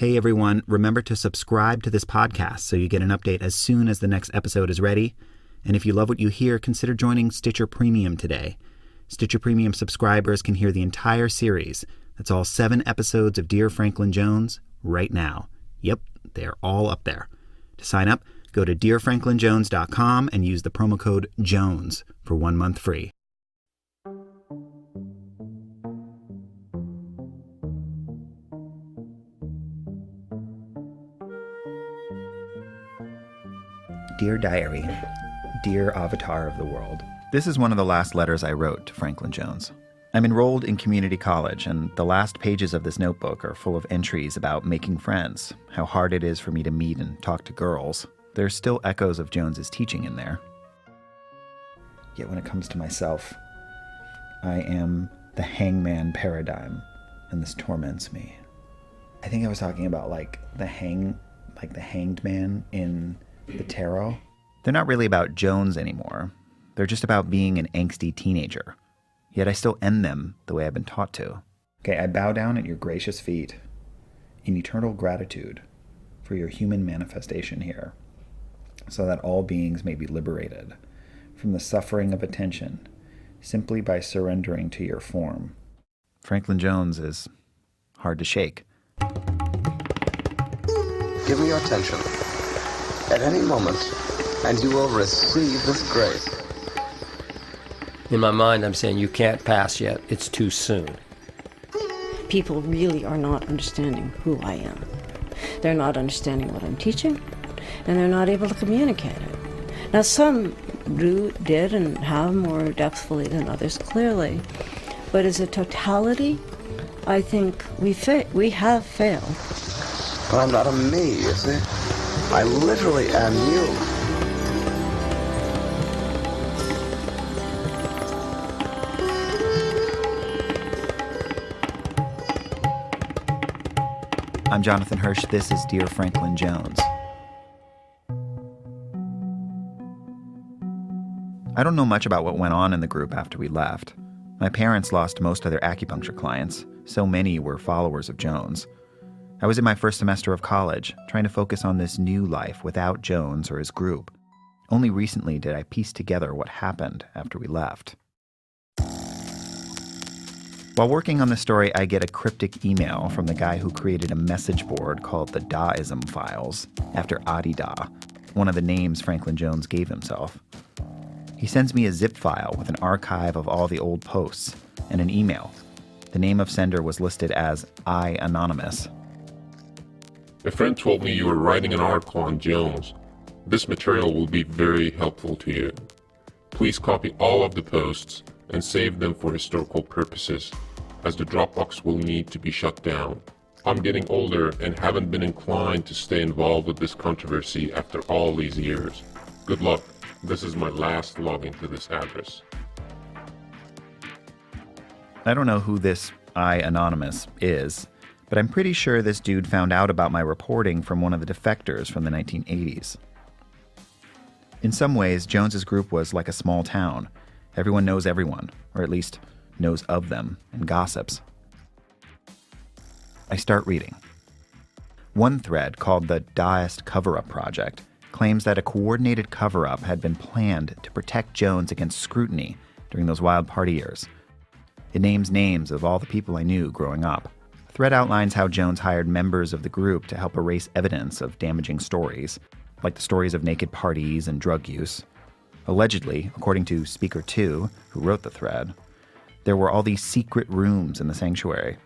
Hey everyone, remember to subscribe to this podcast so you get an update as soon as the next episode is ready. And if you love what you hear, consider joining Stitcher Premium today. Stitcher Premium subscribers can hear the entire series. That's all 7 episodes of Dear Franklin Jones right now. Yep, they're all up there. To sign up, go to dearfranklinjones.com and use the promo code JONES for 1 month free. Dear Diary, dear avatar of the world. This is one of the last letters I wrote to Franklin Jones. I'm enrolled in community college, and the last pages of this notebook are full of entries about making friends, how hard it is for me to meet and talk to girls. There's still echoes of Jones's teaching in there. Yet when it comes to myself, I am the hangman paradigm, and this torments me. I think I was talking about the hanged man in the tarot. They're not really about Jones anymore. They're just about being an angsty teenager. Yet I still end them the way I've been taught to. Okay, I bow down at your gracious feet in eternal gratitude for your human manifestation here, so that all beings may be liberated from the suffering of attention simply by surrendering to your form. Franklin Jones is hard to shake. Give me your attention at any moment, and you will receive this grace. In my mind, I'm saying you can't pass yet. It's too soon. People really are not understanding who I am. They're not understanding what I'm teaching, and they're not able to communicate it. Now, some did and have more depthfully than others, clearly. But as a totality, I think we have failed. But I'm not a me, you see? I literally am you. I'm Jonathan Hirsch. This is Dear Franklin Jones. I don't know much about what went on in the group after we left. My parents lost most of their acupuncture clients. So many were followers of Jones. I was in my first semester of college, trying to focus on this new life without Jones or his group. Only recently did I piece together what happened after we left. While working on the story, I get a cryptic email from the guy who created a message board called the Daism Files, after Adi Da, one of the names Franklin Jones gave himself. He sends me a zip file with an archive of all the old posts and an email. The name of sender was listed as I Anonymous. A friend told me you were writing an article on Jones. This material will be very helpful to you. Please copy all of the posts and save them for historical purposes, as the Dropbox will need to be shut down. I'm getting older and haven't been inclined to stay involved with this controversy after all these years. Good luck. This is my last login to this address. I don't know who this I Anonymous is, but I'm pretty sure this dude found out about my reporting from one of the defectors from the 1980s. In some ways, Jones's group was like a small town. Everyone knows everyone, or at least knows of them, and gossips. I start reading. One thread, called the Daist Cover-Up Project, claims that a coordinated cover-up had been planned to protect Jones against scrutiny during those wild party years. It names names of all the people I knew growing up. The thread outlines how Jones hired members of the group to help erase evidence of damaging stories, like the stories of naked parties and drug use. Allegedly, according to Speaker 2, who wrote the thread, there were all these secret rooms in the sanctuary,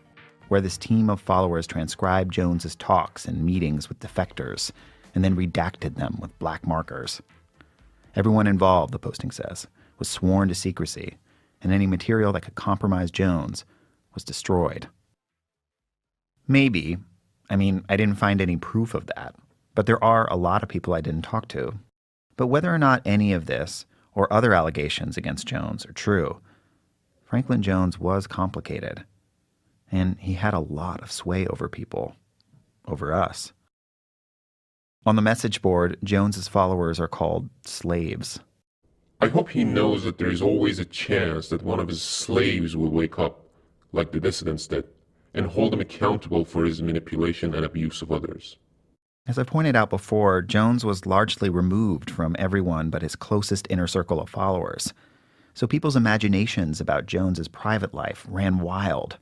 where this team of followers transcribed Jones's talks and meetings with defectors, and then redacted them with black markers. Everyone involved, the posting says, was sworn to secrecy, and any material that could compromise Jones was destroyed. Maybe. I didn't find any proof of that. But there are a lot of people I didn't talk to. But whether or not any of this, or other allegations against Jones, are true, Franklin Jones was complicated. And he had a lot of sway over people. Over us. On the message board, Jones's followers are called slaves. I hope he knows that there is always a chance that one of his slaves will wake up, like the dissidents did, and hold him accountable for his manipulation and abuse of others. As I pointed out before, Jones was largely removed from everyone but his closest inner circle of followers. So people's imaginations about Jones's private life ran wild.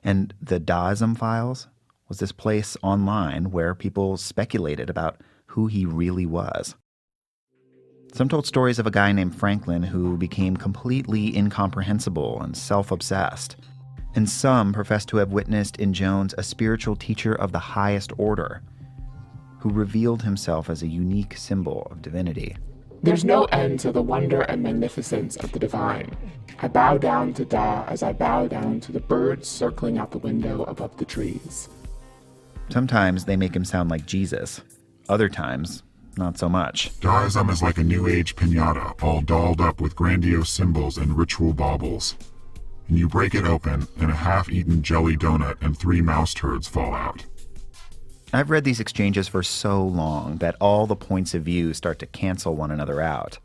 And the Daism Files was this place online where people speculated about who he really was. Some told stories of a guy named Franklin who became completely incomprehensible and self-obsessed. And some professed to have witnessed in Jones a spiritual teacher of the highest order, who revealed himself as a unique symbol of divinity. There's no end to the wonder and magnificence of the divine. I bow down to Da as I bow down to the birds circling out the window above the trees. Sometimes they make him sound like Jesus. Other times, not so much. Daism is like a new age piñata, all dolled up with grandiose symbols and ritual baubles. And you break it open, and a half-eaten jelly donut and 3 mouse turds fall out. I've read these exchanges for so long that all the points of view start to cancel one another out.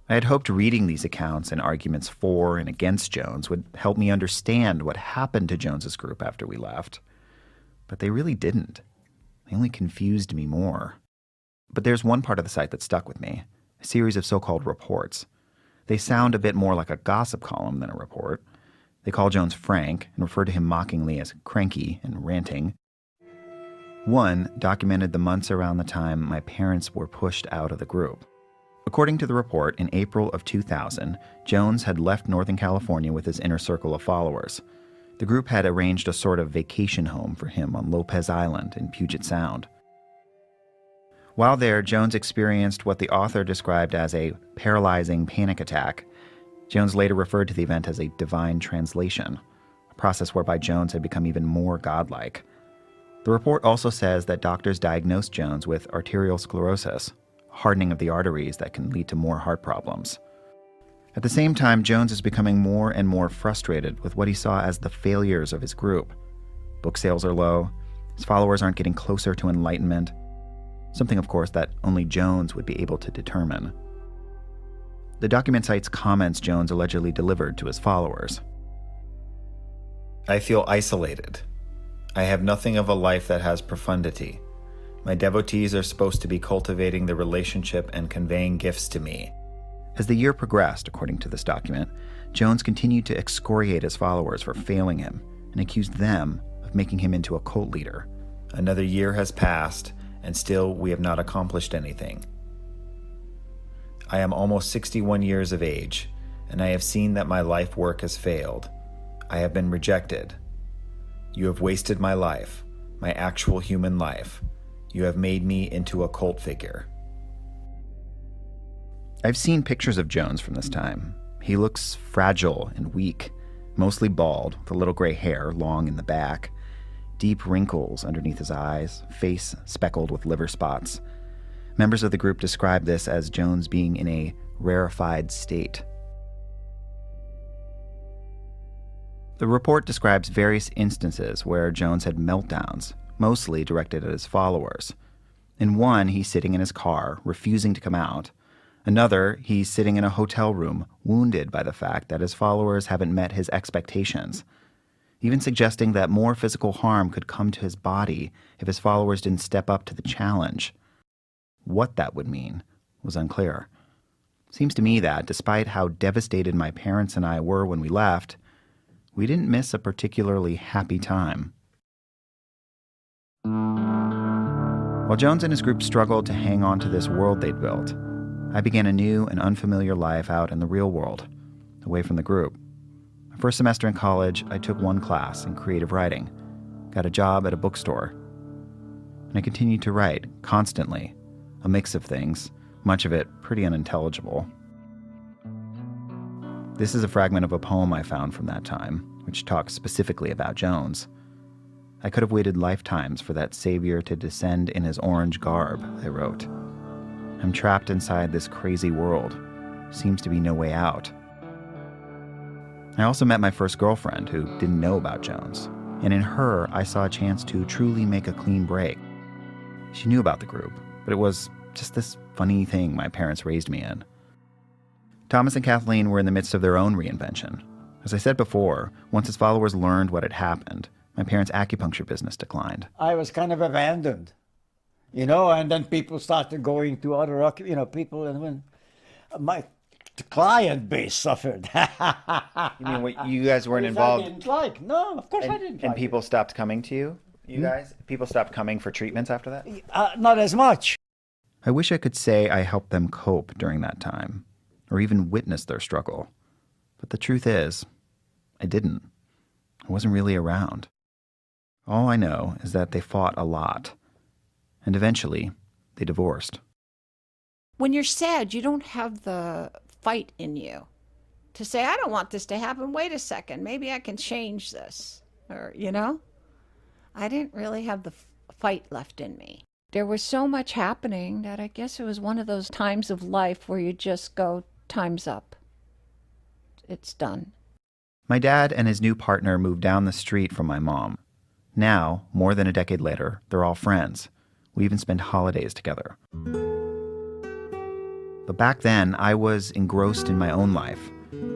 I had hoped reading these accounts and arguments for and against Jones would help me understand what happened to Jones's group after we left. But they really didn't. They only confused me more. But there's one part of the site that stuck with me, a series of so-called reports. They sound a bit more like a gossip column than a report. They call Jones Frank and refer to him mockingly as cranky and ranting. One documented the months around the time my parents were pushed out of the group. According to the report, in April of 2000, Jones had left Northern California with his inner circle of followers. The group had arranged a sort of vacation home for him on Lopez Island in Puget Sound. While there, Jones experienced what the author described as a paralyzing panic attack. Jones later referred to the event as a divine translation, a process whereby Jones had become even more godlike. The report also says that doctors diagnosed Jones with arterial sclerosis, a hardening of the arteries that can lead to more heart problems. At the same time, Jones is becoming more and more frustrated with what he saw as the failures of his group. Book sales are low, his followers aren't getting closer to enlightenment, something, of course, that only Jones would be able to determine. The document cites comments Jones allegedly delivered to his followers. I feel isolated. I have nothing of a life that has profundity. My devotees are supposed to be cultivating the relationship and conveying gifts to me. As the year progressed, according to this document, Jones continued to excoriate his followers for failing him and accused them of making him into a cult leader. Another year has passed, and still we have not accomplished anything. I am almost 61 years of age, and I have seen that my life work has failed. I have been rejected. You have wasted my life, my actual human life. You have made me into a cult figure. I've seen pictures of Jones from this time. He looks fragile and weak, mostly bald, with a little gray hair long in the back, deep wrinkles underneath his eyes, face speckled with liver spots. Members of the group describe this as Jones being in a rarefied state. The report describes various instances where Jones had meltdowns, mostly directed at his followers. In one, he's sitting in his car, refusing to come out. Another, he's sitting in a hotel room, wounded by the fact that his followers haven't met his expectations, even suggesting that more physical harm could come to his body if his followers didn't step up to the challenge. What that would mean was unclear. Seems to me that, despite how devastated my parents and I were when we left, we didn't miss a particularly happy time. While Jones and his group struggled to hang on to this world they'd built, I began a new and unfamiliar life out in the real world, away from the group. My first semester in college, I took one class in creative writing, got a job at a bookstore, and I continued to write, constantly, a mix of things, much of it pretty unintelligible. This is a fragment of a poem I found from that time, which talks specifically about Jones. I could have waited lifetimes for that savior to descend in his orange garb, I wrote. I'm trapped inside this crazy world. Seems to be no way out. I also met my first girlfriend who didn't know about Jones, and in her I saw a chance to truly make a clean break. She knew about the group, but it was just this funny thing my parents raised me in. Thomas and Kathleen were in the midst of their own reinvention. As I said before, once his followers learned what had happened, My parents' acupuncture business declined. I was kind of abandoned, and then people started going to other, people, and when my client base suffered. You mean you guys weren't I involved? didn't like. No, of course I didn't like. And people stopped coming to you? You guys? People stopped coming for treatments after that? Not as much. I wish I could say I helped them cope during that time, or even witness their struggle. But the truth is, I didn't. I wasn't really around. All I know is that they fought a lot, and eventually they divorced. When you're sad, you don't have the fight in you to say, I don't want this to happen. Wait a second, maybe I can change this. Or, I didn't really have the fight left in me. There was so much happening that I guess it was one of those times of life where you just go, time's up. It's done. My dad and his new partner moved down the street from my mom. Now, more than a decade later, they're all friends. We even spend holidays together. But back then, I was engrossed in my own life,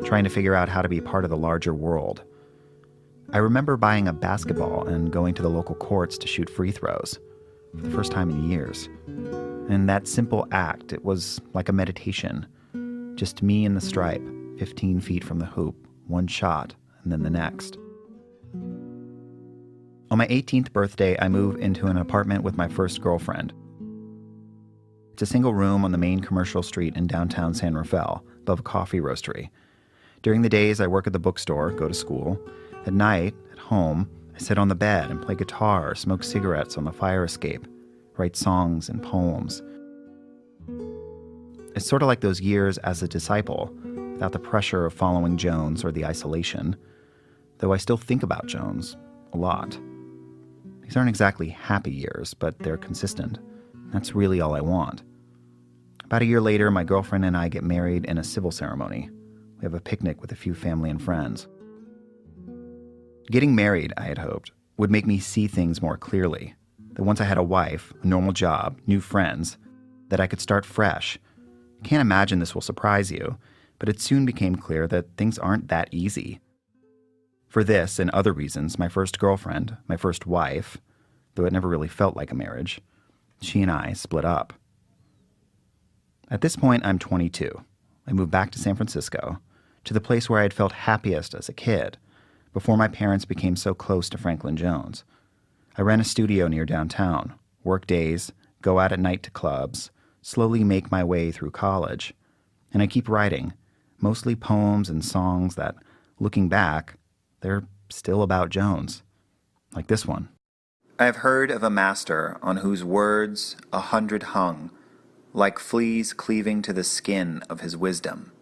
trying to figure out how to be part of the larger world. I remember buying a basketball and going to the local courts to shoot free throws for the first time in years. And that simple act, it was like a meditation. Just me and the stripe, 15 feet from the hoop, one shot, and then the next. On my 18th birthday, I moved into an apartment with my first girlfriend. It's a single room on the main commercial street in downtown San Rafael, above a coffee roastery. During the days, I work at the bookstore, go to school. At night, at home, I sit on the bed and play guitar, smoke cigarettes on the fire escape, write songs and poems. It's sort of like those years as a disciple, without the pressure of following Jones or the isolation, though I still think about Jones a lot. These aren't exactly happy years, but they're consistent. That's really all I want. About a year later, my girlfriend and I get married in a civil ceremony. We have a picnic with a few family and friends. Getting married, I had hoped, would make me see things more clearly. That once I had a wife, a normal job, new friends, that I could start fresh. I can't imagine this will surprise you, but it soon became clear that things aren't that easy. For this and other reasons, my first girlfriend, my first wife, though it never really felt like a marriage, she and I split up. At this point, I'm 22. I moved back to San Francisco, to the place where I had felt happiest as a kid, before my parents became so close to Franklin Jones. I ran a studio near downtown, work days, go out at night to clubs, slowly make my way through college. And I keep writing, mostly poems and songs that, looking back, they're still about Jones, like this one. I have heard of a master on whose words 100 hung, like fleas cleaving to the skin of his wisdom.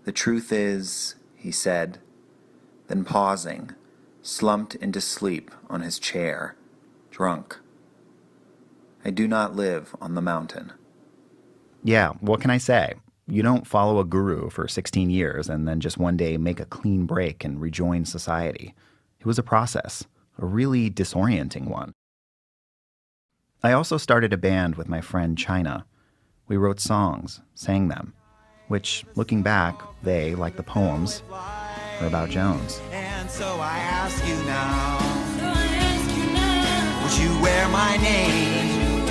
The truth is, he said, then pausing, slumped into sleep on his chair, drunk. I do not live on the mountain. Yeah, what can I say? You don't follow a guru for 16 years and then just one day make a clean break and rejoin society. It was a process, a really disorienting one. I also started a band with my friend China. We wrote songs, sang them, which, looking back, they, like the poems, are about Jones. And so I ask you now, would you wear my name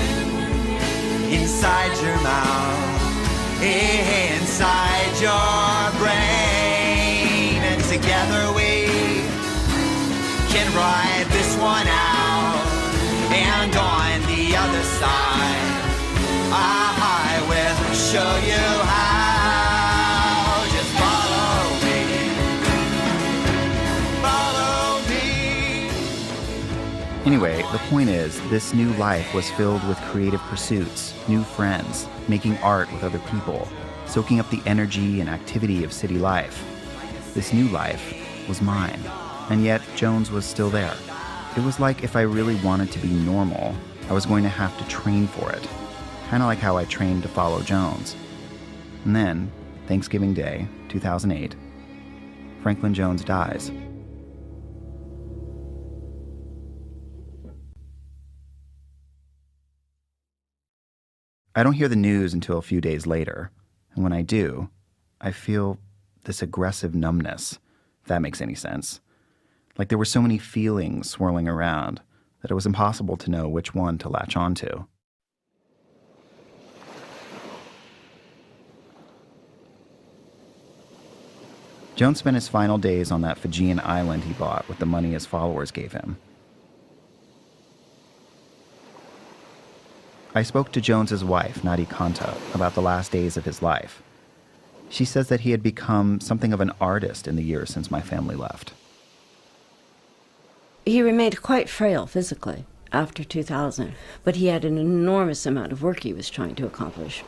inside your mouth? Inside your brain, and together we can ride this one out, and on the other side I will show you how. Just follow me. Anyway, the point is, this new life was filled with creative pursuits, new friends, making art with other people, soaking up the energy and activity of city life. This new life was mine, and yet Jones was still there. It was like if I really wanted to be normal, I was going to have to train for it, kind of like how I trained to follow Jones. And then, Thanksgiving Day, 2008, Franklin Jones dies. I don't hear the news until a few days later, and when I do, I feel this aggressive numbness, if that makes any sense. like there were so many feelings swirling around that it was impossible to know which one to latch onto. Jones spent his final days on that Fijian island he bought with the money his followers gave him. I spoke to Jones's wife, Nadi Kanta, about the last days of his life. She says that he had become something of an artist in the years since my family left. He remained quite frail physically after 2000, but he had an enormous amount of work he was trying to accomplish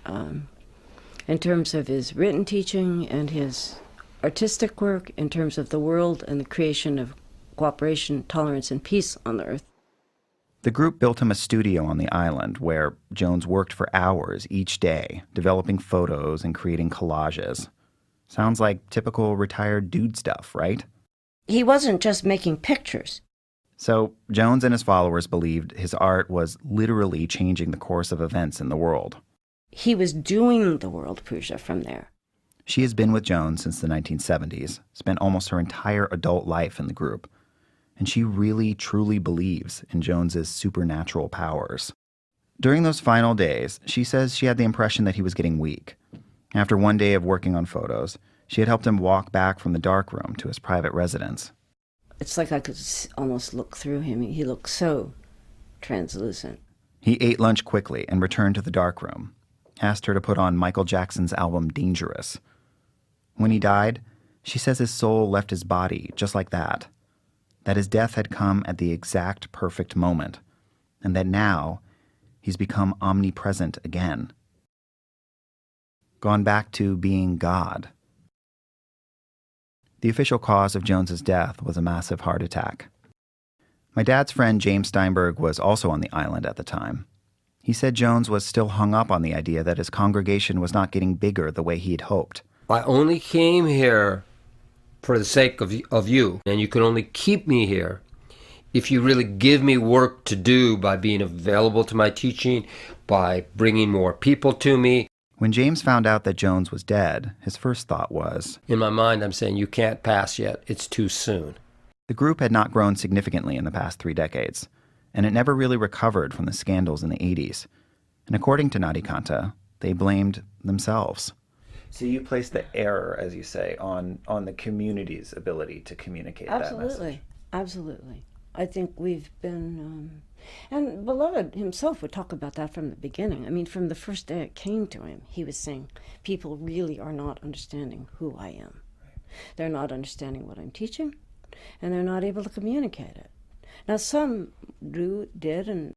in terms of his written teaching and his artistic work, in terms of the world and the creation of cooperation, tolerance, and peace on the earth. The group built him a studio on the island where Jones worked for hours each day, developing photos and creating collages. Sounds like typical retired dude stuff, right? He wasn't just making pictures. So Jones and his followers believed his art was literally changing the course of events in the world. He was doing the world, Pooja, from there. She has been with Jones since the 1970s, spent almost her entire adult life in the group, and she really, truly believes in Jones's supernatural powers. During those final days, she says she had the impression that he was getting weak. After one day of working on photos, she had helped him walk back from the darkroom to his private residence. It's like I could almost look through him. He looked so translucent. He ate lunch quickly and returned to the darkroom, asked her to put on Michael Jackson's album Dangerous. When he died, she says his soul left his body just like that his death had come at the exact perfect moment, and that now he's become omnipresent again. Gone back to being God. The official cause of Jones's death was a massive heart attack. My dad's friend James Steinberg was also on the island at the time. He said Jones was still hung up on the idea that his congregation was not getting bigger the way he'd hoped. I only came here for the sake of you, and you can only keep me here if you really give me work to do by being available to my teaching, by bringing more people to me. When James found out that Jones was dead, his first thought was, in my mind, I'm saying, you can't pass yet. It's too soon. The group had not grown significantly in the past 3 decades, and it never really recovered from the scandals in the 80s. And according to Nadi Kanta, they blamed themselves. So you place the error, as you say, on the community's ability to communicate that message. Absolutely. I think we've been... and Beloved himself would talk about that from the beginning. I mean, from the first day it came to him, he was saying, people really are not understanding who I am. They're not understanding what I'm teaching, and they're not able to communicate it. Now, some did, and